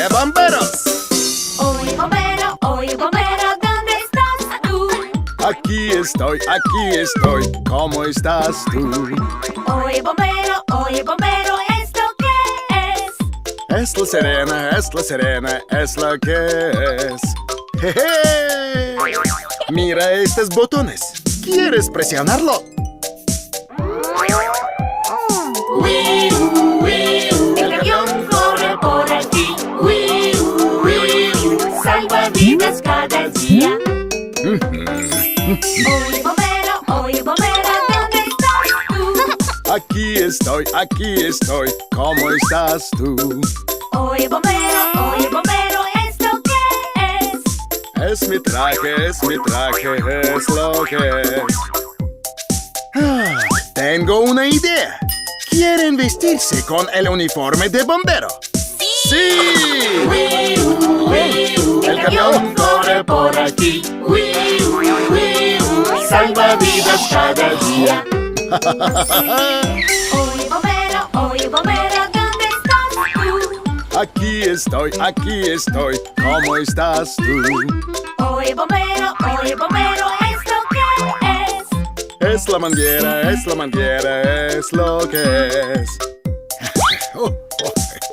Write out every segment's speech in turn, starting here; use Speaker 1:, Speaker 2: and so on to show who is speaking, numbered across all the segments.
Speaker 1: de bomberos.
Speaker 2: Oye, bombero, ¿dónde estás tú?
Speaker 1: Aquí estoy, ¿cómo estás tú?
Speaker 2: Oye, bombero, ¿esto qué es?
Speaker 1: Es la serena, es lo que es. ¡Jeje! Mira estos botones. ¿Quieres presionarlo?
Speaker 2: El camión corre por aquí. Salva vidas cada día. Oye, bombero, ¿dónde estás tú?
Speaker 1: Aquí estoy, ¿cómo estás tú?
Speaker 2: Oye, bombero, ¿esto qué es?
Speaker 1: Es mi traje, es lo que es. Tengo una idea. ¿Quieren vestirse con el uniforme de bombero? ¡Sí!
Speaker 2: El camión corre por aquí. Salva vidas cada día. Oye, bombero, ¿dónde estás tú?
Speaker 1: Aquí estoy, ¿cómo estás tú?
Speaker 2: Oye, bombero, ¿esto qué es?
Speaker 1: Es la manguera, es lo que es.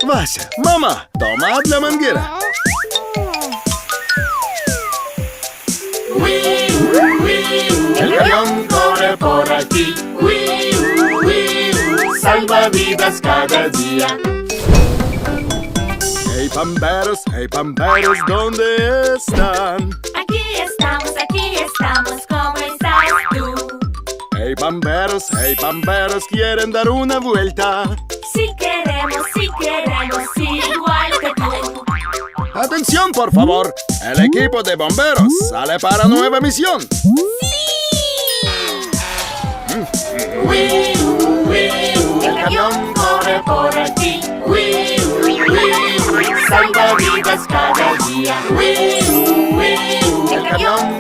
Speaker 1: Vaya, mamá, toma la manguera.
Speaker 2: El camión corre por aquí. Salva vidas cada día.
Speaker 1: Hey bomberos, ¿dónde están?
Speaker 2: Aquí estamos, ¿cómo estás tú?
Speaker 1: Hey bomberos, ¿quieren dar una vuelta?
Speaker 2: Si queremos, igual que tú.
Speaker 1: Atención, por favor. El equipo de bomberos sale para nueva misión.
Speaker 2: El camión corre por aquí. Salva vidas cada día. El camión